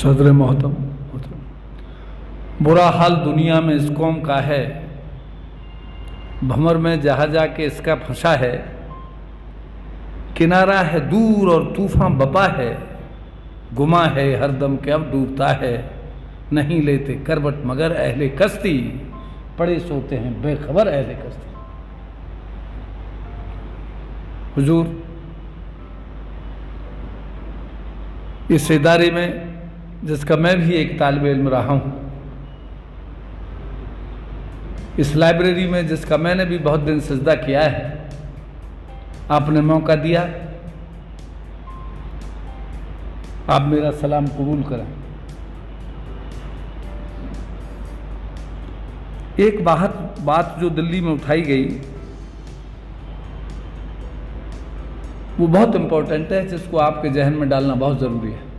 सदर मोहतरम, बुरा हाल दुनिया में इस कौम का है, भंवर में जहाँ जाके इसका फंसा है, किनारा है दूर और तूफान बपा है, गुमा है हरदम के अब डूबता है, नहीं लेते करवट मगर अहले कश्ती, पड़े सोते हैं बेखबर अहले कश्ती। हुजूर, इस इदारे में जिसका मैं भी एक तालिब इल्म रहा हूँ, इस लाइब्रेरी में जिसका मैंने भी बहुत दिन सजदा किया है, आपने मौका दिया, आप मेरा सलाम कबूल करें। एक बात जो दिल्ली में उठाई गई वो बहुत इंपॉर्टेंट है, जिसको आपके जहन में डालना बहुत ज़रूरी है।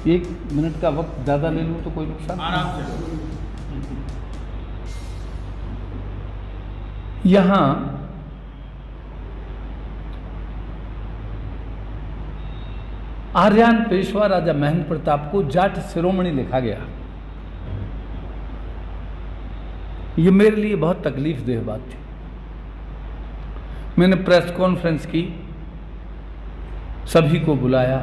एक मिनट का वक्त ज़्यादा ले लूँ तो कोई नुकसान नहीं। यहाँ आर्यन पेशवा राजा महेंद्र प्रताप को जाट शिरोमणि लिखा गया। ये मेरे लिए बहुत तकलीफ देह बात थी। मैंने प्रेस कॉन्फ्रेंस की, सभी को बुलाया,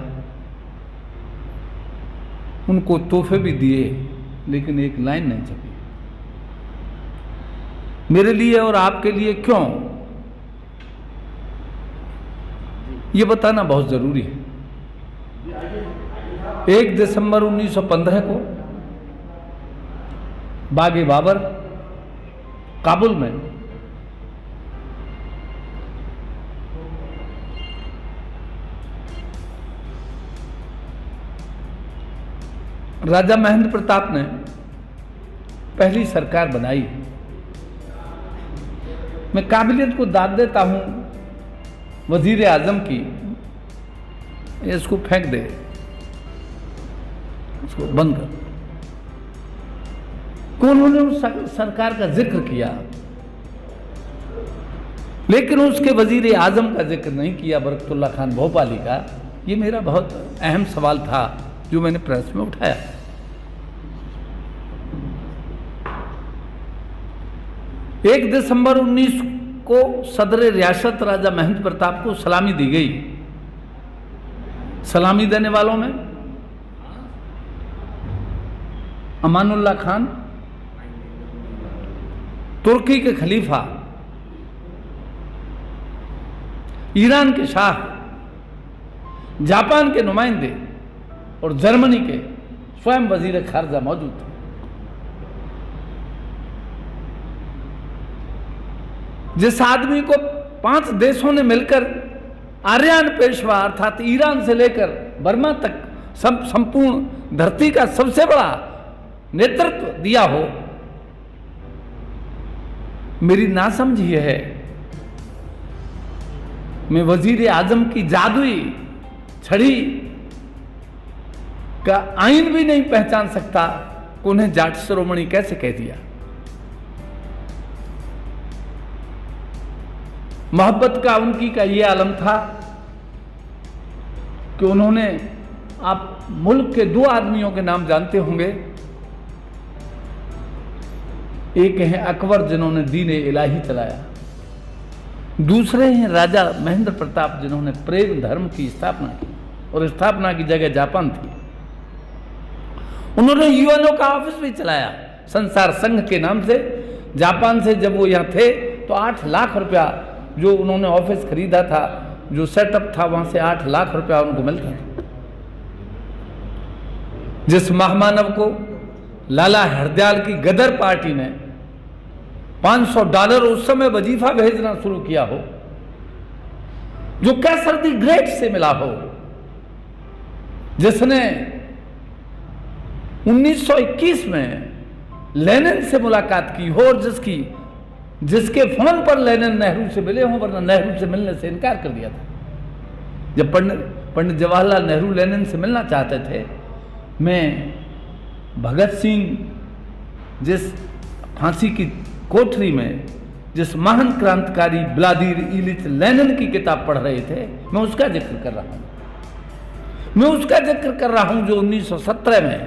उनको तोहफे भी दिए, लेकिन एक लाइन नहीं छपी। मेरे लिए और आपके लिए क्यों, ये बताना बहुत जरूरी है। 1 दिसंबर 1915 को बागे बाबर काबुल में राजा महेंद्र प्रताप ने पहली सरकार बनाई। मैं काबिलियत को दाद देता हूं वजीर आजम की, इसको फेंक दे, इसको बंद कर। उन्होंने उस सरकार का जिक्र किया, लेकिन उसके वजीर आजम का जिक्र नहीं किया, बरकतुल्लाह खान भोपाली का। ये मेरा बहुत अहम सवाल था जो मैंने प्रेस में उठाया। 1 दिसंबर 19 को सदर रियासत राजा महेंद्र प्रताप को सलामी दी गई। सलामी देने वालों में अमानुल्लाह खान, तुर्की के खलीफा, ईरान के शाह, जापान के नुमाइंदे और जर्मनी के स्वयं वजीर खारजा मौजूद थे। जिस आदमी को 5 देशों ने मिलकर आर्यन पेशवा अर्थात ईरान से लेकर बर्मा तक संपूर्ण धरती का सबसे बड़ा नेतृत्व दिया हो, मेरी नासमझ यह है, मैं वजीर आजम की जादुई छड़ी का आइन भी नहीं पहचान सकता कि उन्हें जाट शिरोमणि कैसे कह दिया। मोहब्बत का उनकी का ये आलम था कि उन्होंने, आप मुल्क के 2 आदमियों के नाम जानते होंगे, एक हैं अकबर जिन्होंने दीन इलाही चलाया, दूसरे हैं राजा महेंद्र प्रताप जिन्होंने प्रेम धर्म की स्थापना की, और स्थापना की जगह जापान थी। उन्होंने यूएनओ का ऑफिस भी चलाया संसार संघ के नाम से। जापान से जब वो यहाँ थे तो 8 लाख रुपया जो उन्होंने ऑफिस खरीदा था, जो सेटअप था, वहां से 8 लाख रुपया उनको मिलता था। जिस महामानव को लाला हरदयाल की गदर पार्टी ने $500 उस समय वजीफा भेजना शुरू किया हो, जो कैसर दी ग्रेट से मिला हो, जिसने 1921 में लेनिन से मुलाकात की हो, और जिसके फोन पर लेनिन नेहरू से मिले हों, वरना नेहरू से मिलने से इनकार कर दिया था। जब पंडित जवाहरलाल नेहरू लेनिन से मिलना चाहते थे, मैं भगत सिंह जिस फांसी की कोठरी में जिस महान क्रांतिकारी व्लादिमीर इलिच लेनिन की किताब पढ़ रहे थे, मैं उसका जिक्र कर रहा हूं। मैं उसका जिक्र कर रहा हूं जो 1917 में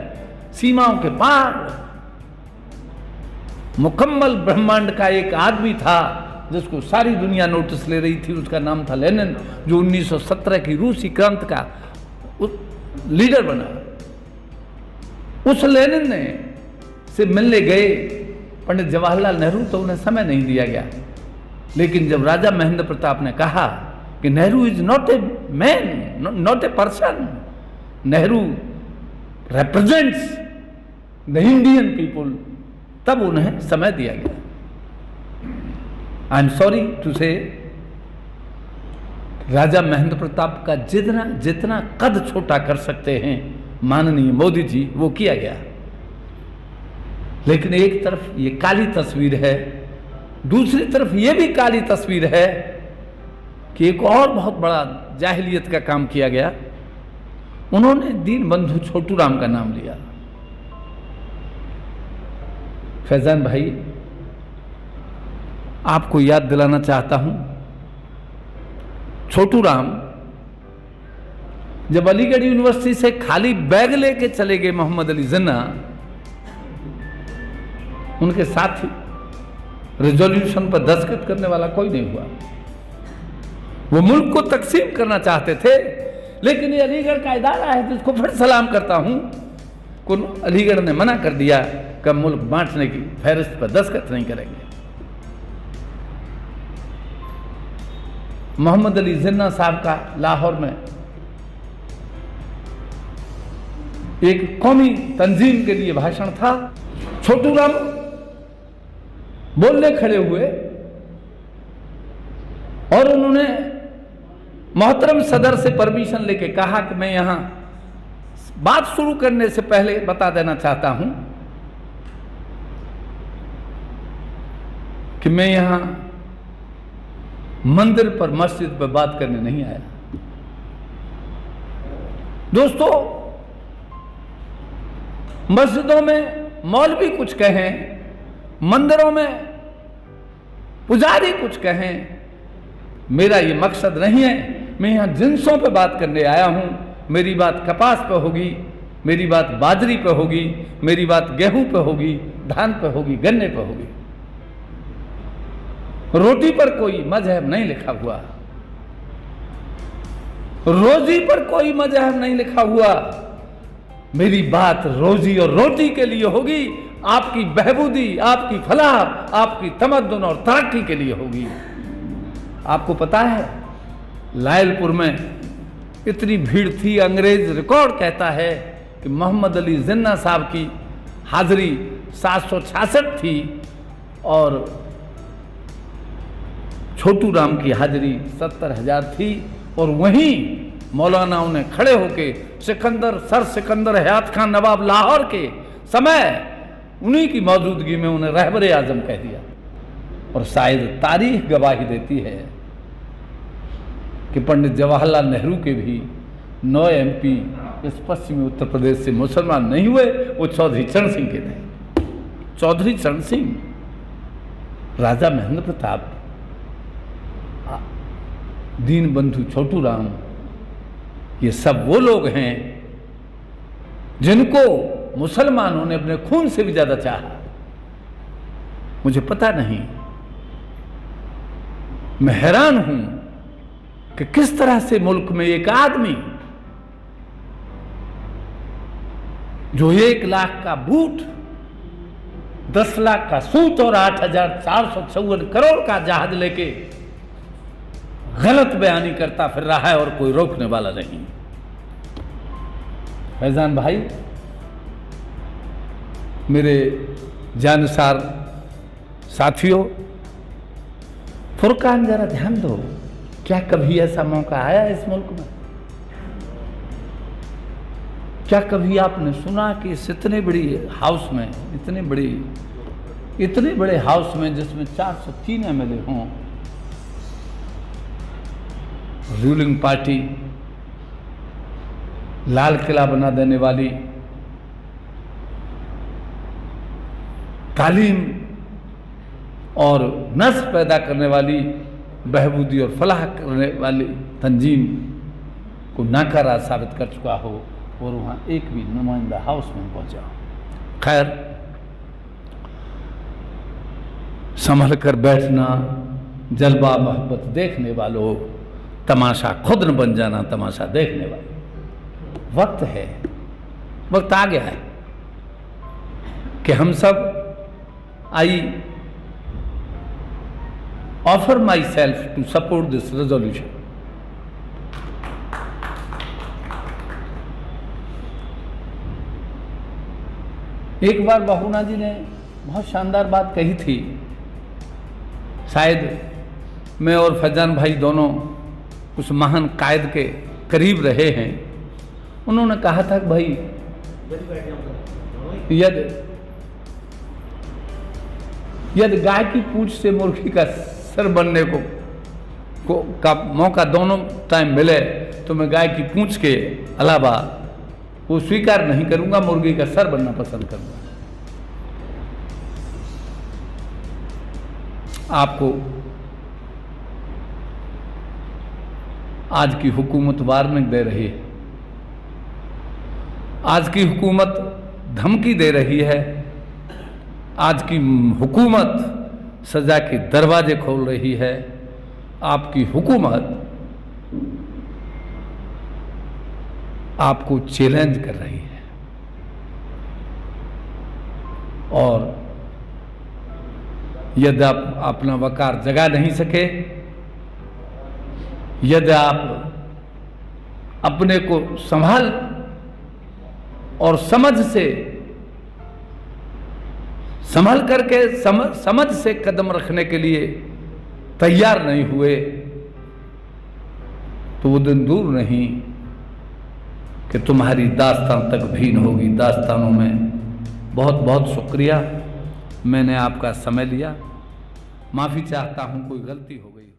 सीमाओं के पार मुकम्मल ब्रह्मांड का एक आदमी था जिसको सारी दुनिया नोटिस ले रही थी। उसका नाम था लेनिन, जो 1917 की रूसी क्रांति का लीडर बना। उस लेनिन ने से मिलने गए पंडित जवाहरलाल नेहरू, तो उन्हें समय नहीं दिया गया। लेकिन जब राजा महेंद्र प्रताप ने कहा कि Nehru is not a man, not a person, Nehru represents the Indian people, तब उन्हें समय दिया गया। आई एम सॉरी टू से, राजा महेंद्र प्रताप का जितना कद छोटा कर सकते हैं माननीय मोदी जी, वो किया गया। लेकिन एक तरफ ये काली तस्वीर है, दूसरी तरफ ये भी काली तस्वीर है कि एक और बहुत बड़ा जाहिलियत का काम किया गया। उन्होंने दीन बंधु छोटू राम का नाम लिया। फैजान भाई, आपको याद दिलाना चाहता हूं, छोटू राम जब अलीगढ़ यूनिवर्सिटी से खाली बैग लेके चले गए मोहम्मद अली जिन्ना, उनके साथ ही रेजोल्यूशन पर दस्तखत करने वाला कोई नहीं हुआ। वो मुल्क को तकसीम करना चाहते थे, लेकिन ये अलीगढ़ का इदारा है जिसको फिर सलाम करता हूं, अलीगढ़ ने मना कर दिया कि मुल्क बांटने की फहरिस्त पर दस्तखत नहीं करेंगे। मोहम्मद अली जिन्ना साहब का लाहौर में एक कौमी तंजीम के लिए भाषण था। छोटू राम बोलने खड़े हुए और उन्होंने मोहतरम सदर से परमिशन लेके कहा कि मैं यहां बात शुरू करने से पहले बता देना चाहता हूं कि मैं यहां मंदिर पर, मस्जिद पर बात करने नहीं आया। दोस्तों, मस्जिदों में मौलवी कुछ कहें, मंदिरों में पुजारी कुछ कहें, मेरा ये मकसद नहीं है। मैं यहां जिन्सों पे बात करने आया हूं। मेरी बात कपास पे होगी, मेरी बात बाजरी पे होगी, मेरी बात गेहूं पे होगी, धान पे होगी, गन्ने पे होगी। रोटी पर कोई मजहब नहीं लिखा हुआ, रोजी पर कोई मजहब नहीं लिखा हुआ। मेरी बात रोजी और रोटी के लिए होगी, आपकी बहबूदी, आपकी फलाह, आपकी तमद्दुन और तरक्की के लिए होगी। आपको पता है लायलपुर में इतनी भीड़ थी, अंग्रेज रिकॉर्ड कहता है कि मोहम्मद अली जिन्ना साहब की हाजिरी 766 थी और छोटू राम की हाजिरी 70,000 थी। और वहीं मौलानाओं ने खड़े होके सर सिकंदर हयात खान नवाब लाहौर के समय उन्हीं की मौजूदगी में उन्हें रहबर आजम कह दिया। और शायद तारीख गवाही देती है कि पंडित जवाहरलाल नेहरू के भी 9 MP इस पश्चिमी उत्तर प्रदेश से मुसलमान नहीं हुए, वो चौधरी चरण सिंह के थे। चौधरी चरण सिंह, राजा महेंद्र प्रताप, दीन बंधु छोटू राम, ये सब वो लोग हैं जिनको मुसलमानों ने अपने खून से भी ज्यादा चाहा। मुझे पता नहीं, मैं हैरान हूं कि किस तरह से मुल्क में एक आदमी जो 1 लाख का बूट, 10 लाख का सूत और 8,454 करोड़ का जहाज लेके गलत बयानी करता फिर रहा है और कोई रोकने वाला नहीं। फैजान भाई, मेरे जानसार साथियों, फुरकान जरा ध्यान दो, क्या कभी ऐसा मौका आया इस मुल्क में? क्या कभी आपने सुना कि इस इतने बड़ी हाउस में, इतने बड़े हाउस में जिसमें 403 MLA हों, रूलिंग पार्टी, लाल किला बना देने वाली, तालीम और नस्ल पैदा करने वाली बहबूदी और फलाह करने वाली तंजीम को नाकारा साबित कर चुका हो और वहाँ एक भी नुमाइंदा हाउस में पहुँचा हो। खैर, संभल कर बैठना, जलवा मोहब्बत देखने वालों, तमाशा खुद न बन जाना तमाशा देखने वाले। वक्त है, वक्त आ गया है कि हम सब I offer myself to support this resolution. एक बार बहुना जी ने बहुत शानदार बात कही थी, शायद मैं और फैजान भाई दोनों उस महान कायद के करीब रहे हैं। उन्होंने कहा था कि भाई यदि गाय की पूंछ से मुर्गी का सर बनने का मौका दोनों टाइम मिले तो मैं गाय की पूंछ के अलावा वो स्वीकार नहीं करूंगा, मुर्गी का सर बनना पसंद करूंगा। आपको आज की हुकूमत वार्निंग दे रही है, आज की हुकूमत धमकी दे रही है, आज की हुकूमत सजा के दरवाजे खोल रही है, आपकी हुकूमत आपको चैलेंज कर रही है। और यदि आप अपना वकार जगा नहीं सके, यदि आप अपने को संभाल और संभल करके समझ से कदम रखने के लिए तैयार नहीं हुए तो वो दिन दूर नहीं कि तुम्हारी दास्तान तक भीन होगी। दास्तानों में बहुत बहुत शुक्रिया, मैंने आपका समय लिया, माफ़ी चाहता हूँ कोई गलती हो गई।